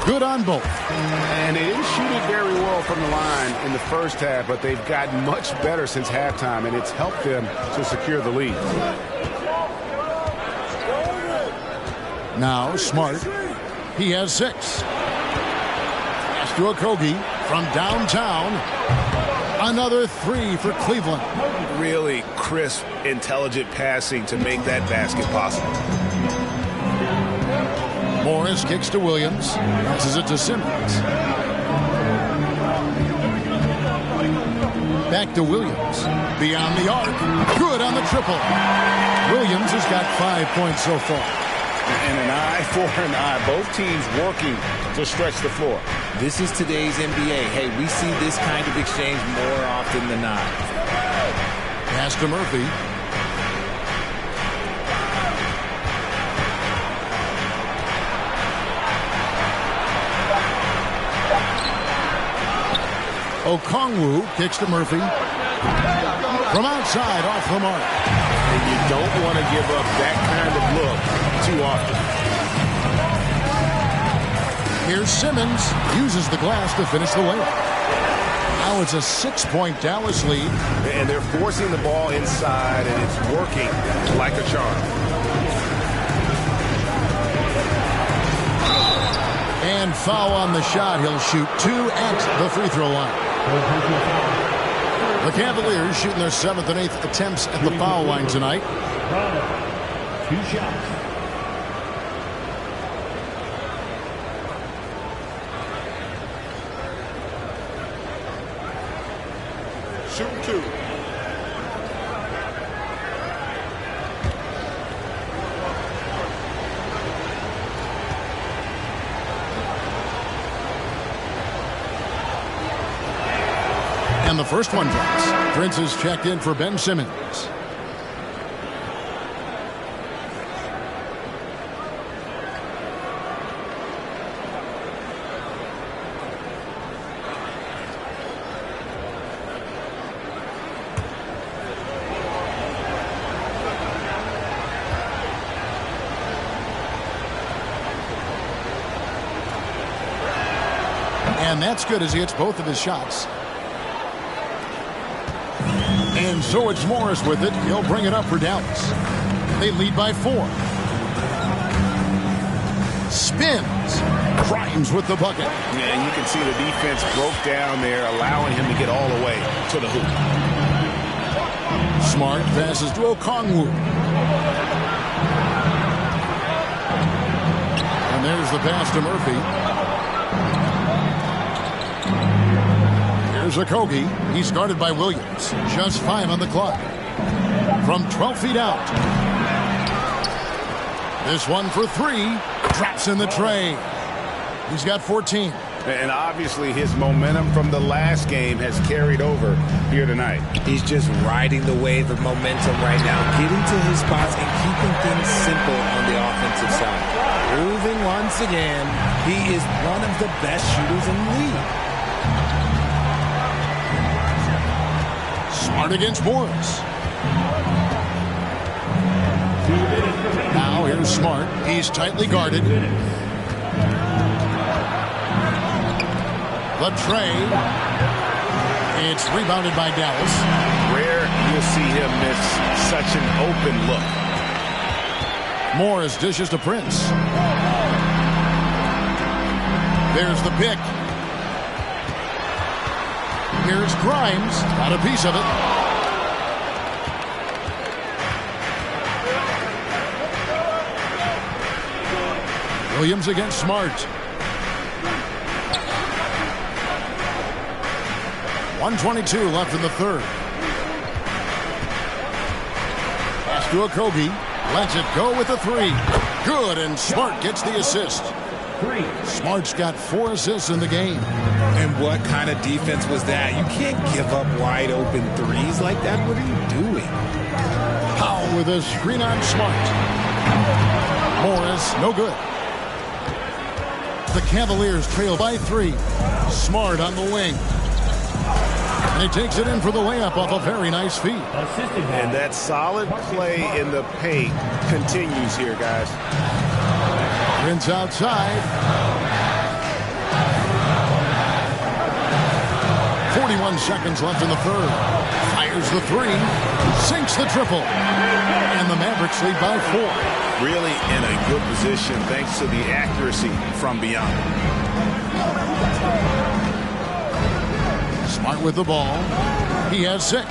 Good on both. And they didn't shoot it very well from the line in the first half, but they've gotten much better since halftime, and it's helped them to secure the lead. Now Smart. He has 6. Pass to Okogie from downtown. Another 3 for Cleveland. Really crisp, intelligent passing to make that basket possible. Morris kicks to Williams. Passes it to Simmons. Back to Williams. Beyond the arc. Good on the triple. Williams has got 5 points so far. And an eye for an eye. Both teams working to stretch the floor. This is today's NBA. Hey, we see this kind of exchange more often than not. Pass to Murphy. Okongwu kicks to Murphy. From outside, off the mark. And you don't want to give up that kind of look too often. Here's Simmons. Uses the glass to finish the layup. Now it's a 6-point Dallas lead. And they're forcing the ball inside, and it's working like a charm. And foul on the shot. He'll shoot 2 at the free throw line. The Cavaliers shooting their 7th and 8th attempts at the foul line tonight. 2 shots. Shooting 2. And the first one drops. Prince is checked in for Ben Simmons. And that's good as he hits both of his shots. And so it's Morris with it. He'll bring it up for Dallas. They lead by 4. Spins. Grimes with the bucket. Yeah, you can see the defense broke down there, allowing him to get all the way to the hoop. Smart passes to Okongwu. And there's the pass to Murphy. Here's Okogie. He's guarded by Williams. Just 5 on the clock. From 12 feet out. This one for 3. Drops in the tray. He's got 14. And obviously his momentum from the last game has carried over here tonight. He's just riding the wave of momentum right now, getting to his spots and keeping things simple on the offensive side. Proving once again, he is one of the best shooters in the league. Smart against Morris. Now here's Smart. He's tightly guarded. The tray. It's rebounded by Dallas. Rare you'll see him miss such an open look. Morris dishes to Prince. There's the pick. Here's Grimes. Got a piece of it. Williams against Smart. 1:22 left in the third. Pass to Okogie. Lets it go with a 3. Good, and Smart gets the assist. Smart's got 4 assists in the game. And what kind of defense was that? You can't give up wide open threes like that. What are you doing? Powell with a screen on Smart. Morris, no good. The Cavaliers trail by 3. Smart on the wing. And he takes it in for the layup off a very nice feed. And that solid play in the paint continues here, guys. Prince outside. 41 seconds left in the third. Fires the 3. Sinks the triple. And the Mavericks lead by 4. Really in a good position thanks to the accuracy from beyond. Smart with the ball. He has 6.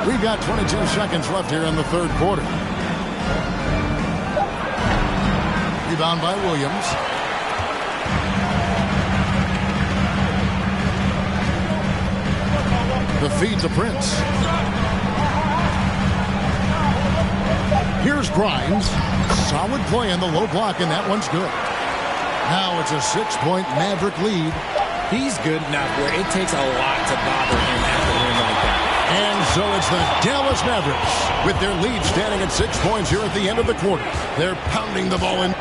We've got 22 seconds left here in the third quarter. Rebound by Williams. The feed to Prince. Here's Grimes. Solid play in the low block, and that one's good. Now it's a 6-point Maverick lead. He's good enough where it takes a lot to bother him at the rim like that. And so it's the Dallas Mavericks with their lead standing at 6 points here at the end of the quarter. They're pounding the ball in.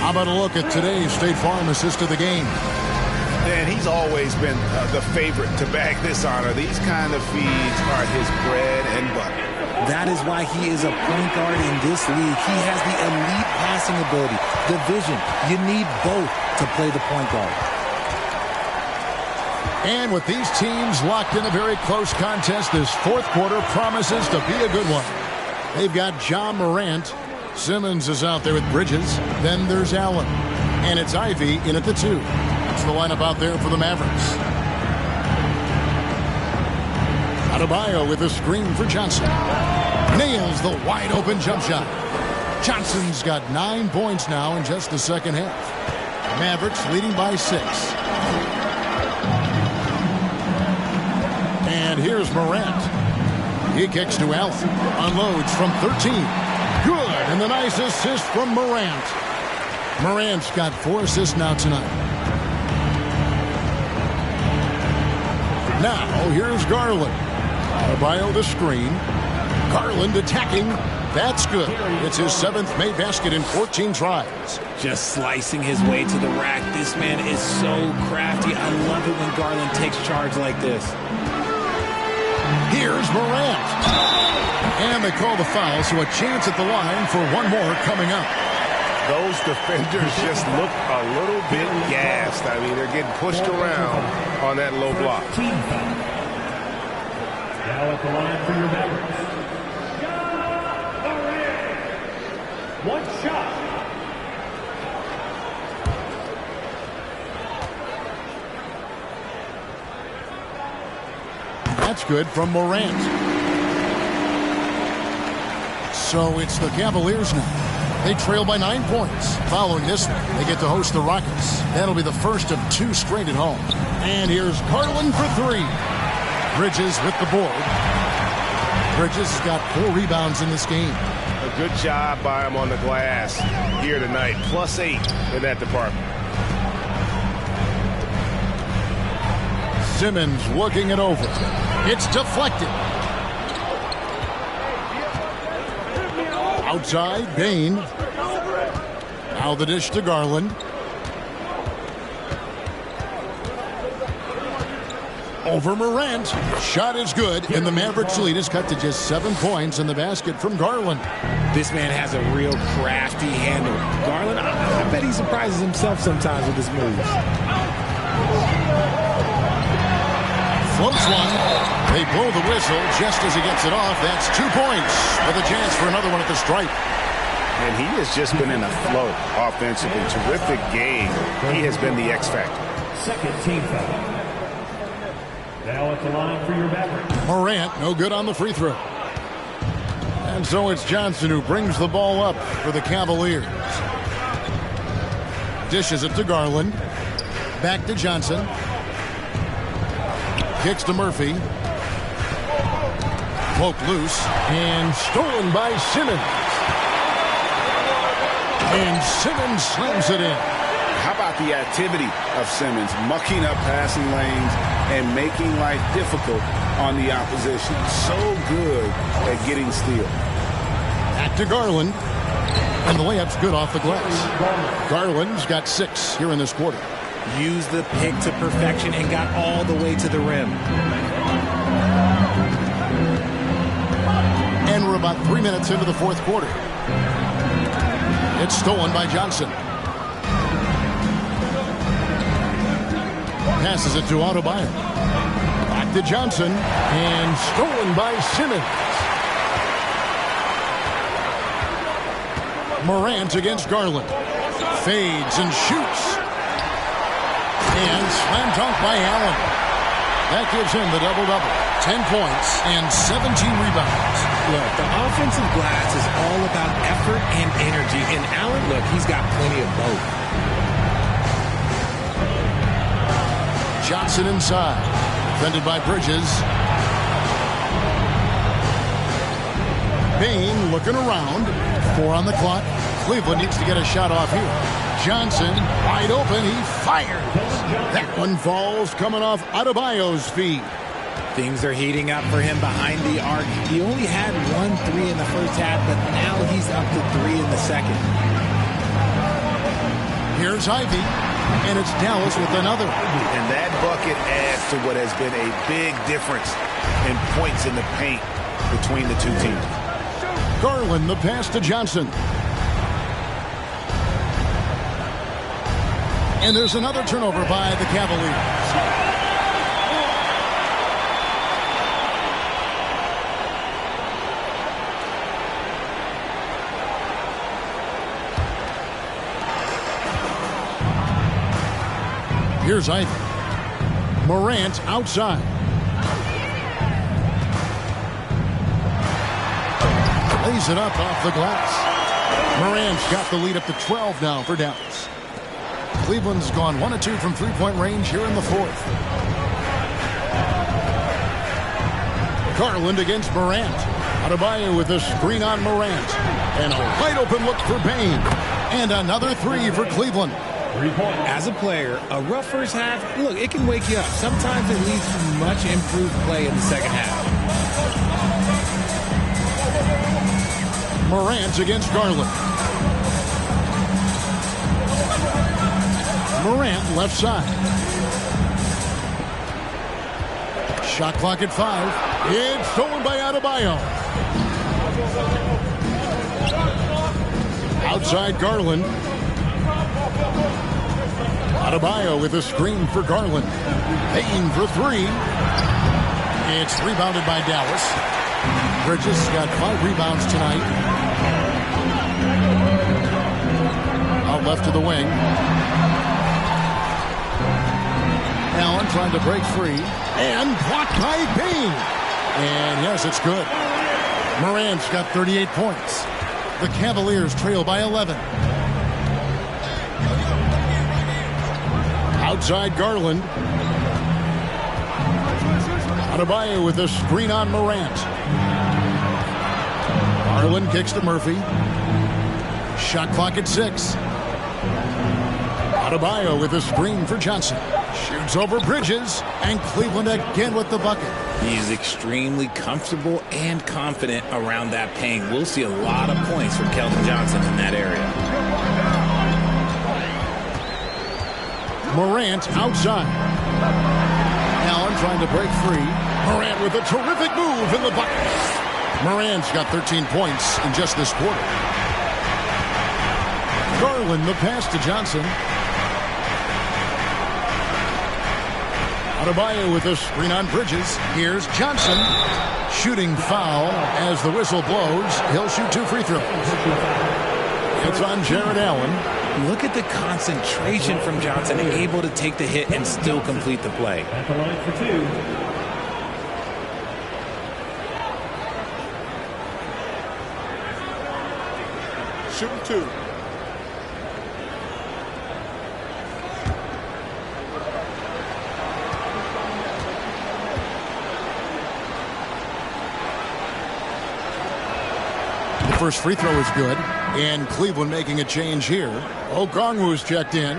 How about a look at today's State Farm assist of the game? And he's always been the favorite to bag this honor. These kind of feeds are his bread and butter. That is why he is a point guard in this league. He has the elite passing ability, the vision. You need both to play the point guard. And with these teams locked in a very close contest, this fourth quarter promises to be a good one. They've got John Morant. Simmons is out there with Bridges. Then there's Allen. And it's Ivy in at the 2. That's the lineup out there for the Mavericks. Adebayo with a screen for Johnson. Nails the wide open jump shot. Johnson's got 9 points now in just the second half. Mavericks leading by 6. And here's Morant. He kicks to Allen. Unloads from 13. Good. And the nice assist from Morant. Morant's got 4 assists now tonight. Now here's Garland. Adebayo the screen. Garland attacking. That's good. It's his 7th made basket in 14 tries. Just slicing his way to the rack. This man is so crafty. I love it when Garland takes charge like this. Here's Morant. And they call the foul, so a chance at the line for one more coming up. Those defenders just look a little bit gassed. I mean, they're getting pushed around on that low block. Now at the line for your Mavericks. One shot. That's good from Morant. So it's the Cavaliers now. They trail by 9 points. Following this one, they get to host the Rockets. That'll be the first of 2 straight at home. And here's Garland for 3. Bridges with the board. Bridges has got 4 rebounds in this game. A good job by him on the glass here tonight. +8 in that department. Simmons looking it over. It's deflected. Outside, Bain. Now the dish to Garland. Over Morant. Shot is good, and the Mavericks lead is cut to just 7 points in the basket from Garland. This man has a real crafty handle. Garland, I bet he surprises himself sometimes with his moves. Floats one. They blow the whistle just as he gets it off. That's 2 points with a chance for another one at the stripe. And he has just been in a flow offensively. Terrific game. He has been the X factor. Second team foul. Now at the line for your Mavericks. Morant, no good on the free throw. And so it's Johnson who brings the ball up for the Cavaliers. Dishes it to Garland. Back to Johnson. Kicks to Murphy. Poked loose. And stolen by Simmons. And Simmons slams it in. How about the activity of Simmons, mucking up passing lanes and making life difficult on the opposition. So good at getting steals. Back to Garland. And the layup's good off the glass. Garland's got 6 here in this quarter. Used the pick to perfection and got all the way to the rim. And we're about 3 minutes into the fourth quarter. It's stolen by Johnson. Passes it to Adebayo. Back to Johnson. And stolen by Simmons. Morant against Garland. Fades and shoots. And slam dunk by Allen. That gives him the double-double. 10 points and 17 rebounds. Look, the offensive glass is all about effort and energy. And Allen, look, he's got plenty of both. Johnson inside. Defended by Bridges. Bain looking around. 4 on the clock. Cleveland needs to get a shot off here. Johnson wide open. He fires. That one falls coming off Adebayo's feet. Things are heating up for him behind the arc. He only had 1 3 in the first half, but now he's up to 3 in the second. Here's Ivy, and it's Dallas with another. And that bucket adds to what has been a big difference in points in the paint between the two teams. Garland, the pass to Johnson. And there's another turnover by the Cavaliers. Here's Ivy. Morant outside. Lays it up off the glass. Morant's got the lead up to 12 now for Dallas. Cleveland's gone 1 of 2 from three-point range here in the fourth. Garland against Morant. Adebayo with a screen on Morant. And a wide open look for Bain. And another 3 for Cleveland. As a player, a rough first half, look, it can wake you up. Sometimes it leads to much improved play in the second half. Morant against Garland. Morant left side. Shot clock at 5. It's stolen by Adebayo. Outside Garland. Adebayo with a screen for Garland. Payne for 3. It's rebounded by Dallas. Bridges got 5 rebounds tonight. Out left to the wing. Allen trying to break free. And blocked by Bain. And yes, it's good. Morant's got 38 points. The Cavaliers trail by 11. Outside Garland. Adebayo with a screen on Morant. Garland kicks to Murphy. Shot clock at 6. Adebayo with a screen for Johnson. Shoots over Bridges. And Cleveland again with the bucket. He's extremely comfortable and confident around that paint. We'll see a lot of points from Keldon Johnson in that area. Morant outside. Allen trying to break free. Morant with a terrific move in the bucket. Morant's got 13 points in just this quarter. Garland the pass to Johnson. Adebayo with a screen on Bridges. Here's Johnson. Shooting foul as the whistle blows. He'll shoot 2 free throws. It's on Jared Allen. Look at the concentration from Johnson, able to take the hit and still complete the play. At the line for 2. Shooting 2. The first free throw is good. And Cleveland making a change here. Okongwu's checked in.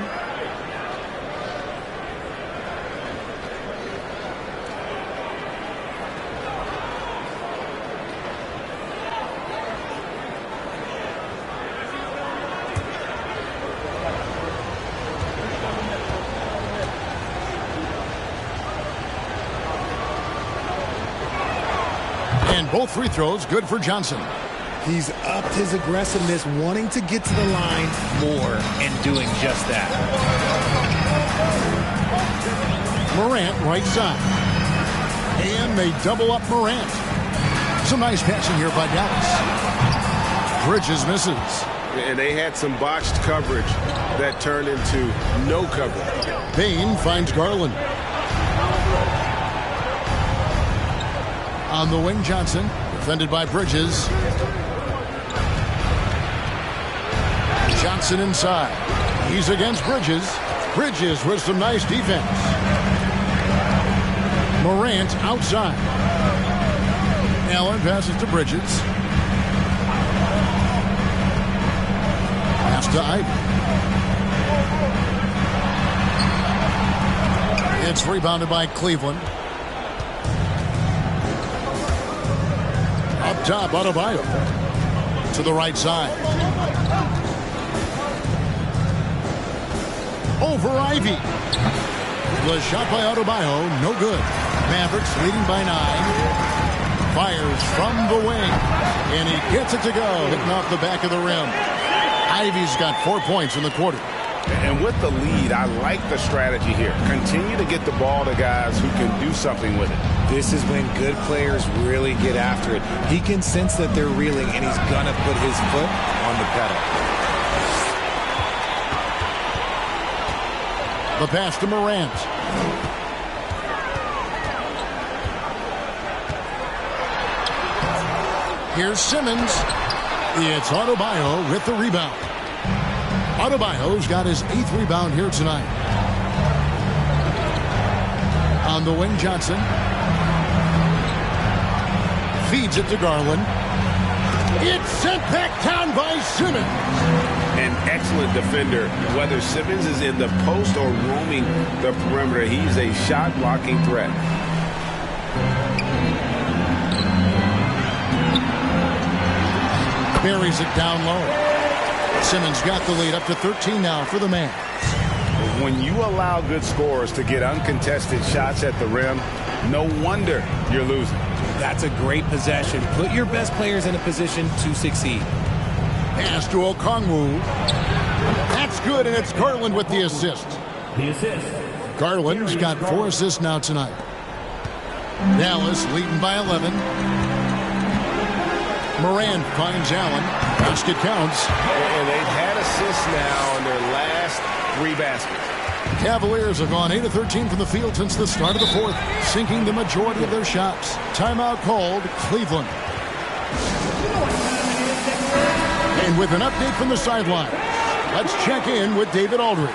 And both free throws good for Johnson. He's upped his aggressiveness, wanting to get to the line more and doing just that. Morant right side. And they double up Morant. Some nice passing here by Dallas. Bridges misses. And they had some botched coverage that turned into no coverage. Payne finds Garland. On the wing, Johnson, defended by Bridges. Johnson inside. He's against Bridges. Bridges with some nice defense. Morant outside. Allen passes to Bridges. Pass to Ivy. It's rebounded by Cleveland. Up top, Adebayo. To the right side. Over Ivy. The shot by Adebayo, no good. Mavericks leading by 9. Fires from the wing. And he gets it to go, hitting off the back of the rim. Ivy's got 4 points in the quarter. And with the lead, I like the strategy here. Continue to get the ball to guys who can do something with it. This is when good players really get after it. He can sense that they're reeling, and he's going to put his foot on the pedal. The pass to Morant. Here's Simmons. It's Adebayo with the rebound. Adebayo's got his 8th rebound here tonight. On the wing, Johnson. Feeds it to Garland. It's sent back down by Simmons. An excellent defender. Whether Simmons is in the post or roaming the perimeter, he's a shot-blocking threat. Buries it down low. Simmons got the lead up to 13 now for the Mavs. When you allow good scorers to get uncontested shots at the rim, no wonder you're losing. That's a great possession. Put your best players in a position to succeed. Pass to Okongwu. That's good, and it's Garland with the assist. The assist. Garland's got 4 assists now tonight. Dallas leading by 11. Morant finds Allen. Basket counts. And they've had assists now in their last 3 baskets. Cavaliers have gone 8 of 13 from the field since the start of the 4th, sinking the majority of their shots. Timeout called, Cleveland. And with an update from the sideline, let's check in with David Aldridge.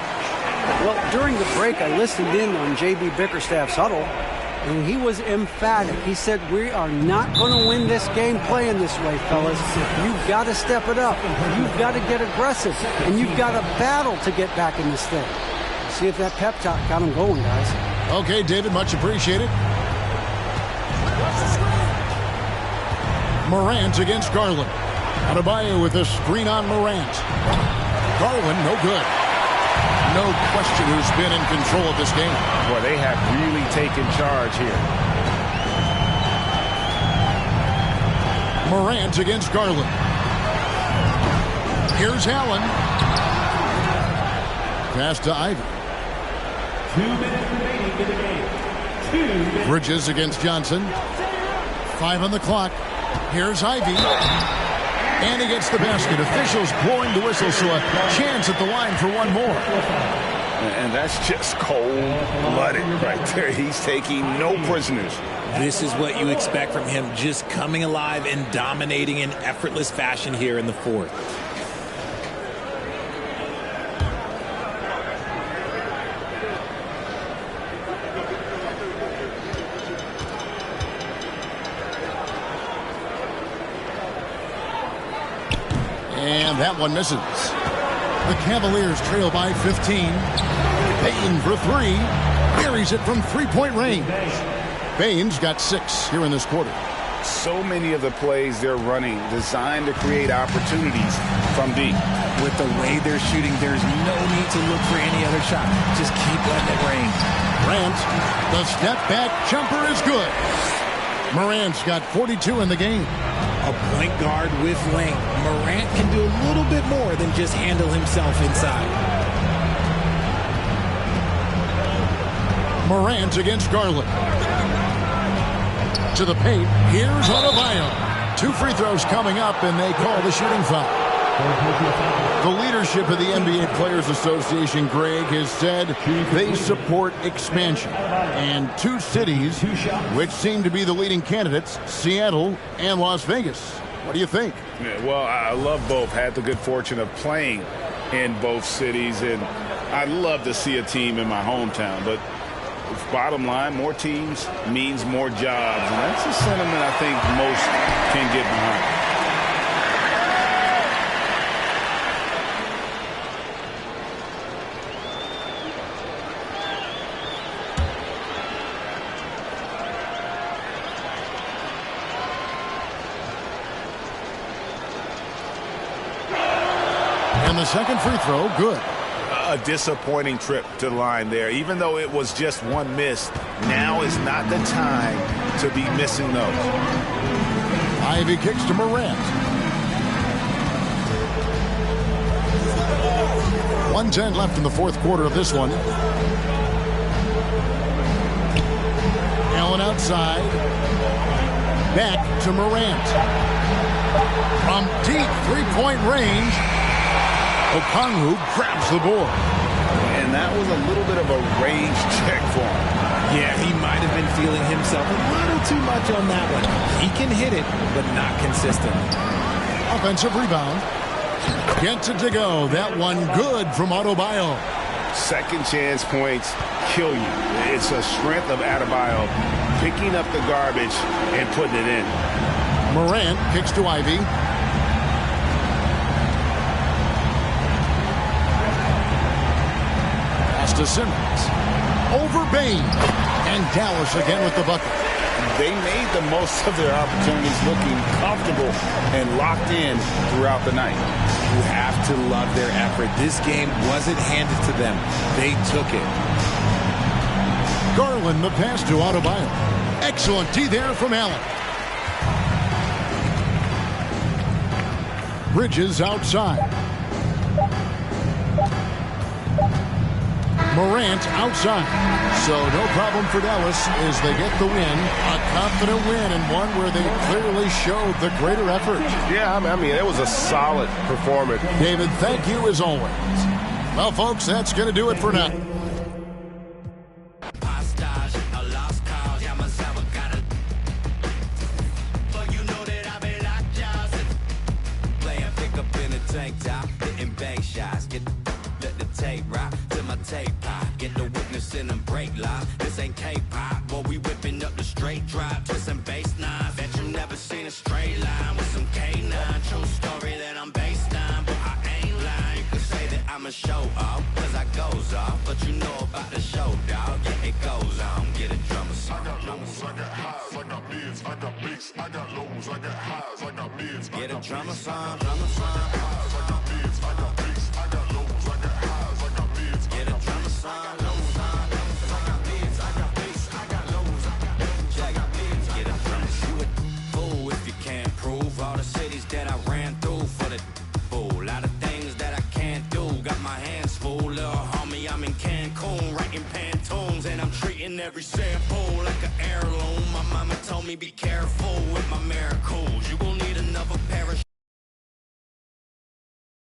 Well, during the break, I listened in on J.B. Bickerstaff's huddle, and he was emphatic. He said, we are not going to win this game playing this way, fellas. You've got to step it up. You've got to get aggressive, and you've got to battle to get back in this thing. See if that pep talk got him going, guys. Okay, David, much appreciated. Morant against Garland. Adebayo with a screen on Morant. Garland, no good. No question who's been in control of this game. Boy, they have really taken charge here. Morant against Garland. Here's Allen. Pass to Ivy. 2 minutes remaining in the game. 2 minutes. Bridges against Johnson. 5 on the clock. Here's Ivy. And he gets the basket. Officials blowing the whistle, so a chance at the line for one more. And that's just cold-blooded right there. He's taking no prisoners. This is what you expect from him, just coming alive and dominating in effortless fashion here in the 4th. And that one misses. The Cavaliers trail by 15. Payne for 3. Buries it from three-point range. Payne's got 6 here in this quarter. So many of the plays they're running designed to create opportunities from deep. With the way they're shooting, there's no need to look for any other shot. Just keep letting it rain. Grant, the step-back jumper is good. Morant's got 42 in the game. A point guard with length. Morant can do a little bit more than just handle himself inside. Morant against Garland. To the paint. Here's Adebayo. 2 free throws coming up, and they call the shooting foul. The leadership of the NBA Players Association, Greg, has said they support expansion. And 2 cities which seem to be the leading candidates, Seattle and Las Vegas. What do you think? Yeah, well, I love both. Had the good fortune of playing in both cities, and I'd love to see a team in my hometown. But bottom line, more teams means more jobs, and that's a sentiment I think most can get behind. And the second free throw, good. A disappointing trip to the line there. Even though it was just 1 miss, now is not the time to be missing those. Ivy kicks to Morant. 1:10 left in the fourth quarter of this one. Allen outside. Back to Morant. From deep three-point range, Okongwu grabs the board. And that was a little bit of a rage check for him. Yeah, he might have been feeling himself a little too much on that one. He can hit it, but not consistently. Offensive rebound. Gets it to go. That one good from Adebayo. Second chance points kill you. It's a strength of Adebayo picking up the garbage and putting it in. Morant kicks to Ivy. To Simmons. Over Bain. And Dallas again with the bucket. They made the most of their opportunities, looking comfortable and locked in throughout the night. You have to love their effort. This game wasn't handed to them. They took it. Garland the pass to Adebayo. Excellent D there from Allen. Bridges outside. Morant outside. So no problem for Dallas as they get the win. A confident win and one where they clearly showed the greater effort. Yeah, I mean, it was a solid performance. David, thank you as always. Well, folks, that's going to do it for now. Get the witness in them break live. This ain't K-pop, boy, we whipping up the straight drive. Twisting bass knives that you never seen a straight line with some K9. True story that I'm based on, but I ain't lying. You could say that I'm a show off, cause I goes off. But you know about the show, dog. Yeah, it goes on. Get a drummer song. I got lows, I got highs, I got mids, I got bass, I got lows, I got highs, I got mids. Get a drummer song, I got highs, I got mids, I got bass, I got lows, I got highs, I got mids. Get a drummer song. That I ran through for the fool. A lot of things that I can't do. Got my hands full, little homie. I'm in Cancun, writing Pantones, and I'm treating every sample like an heirloom. My mama told me be careful with my miracles. You gon' need another pair of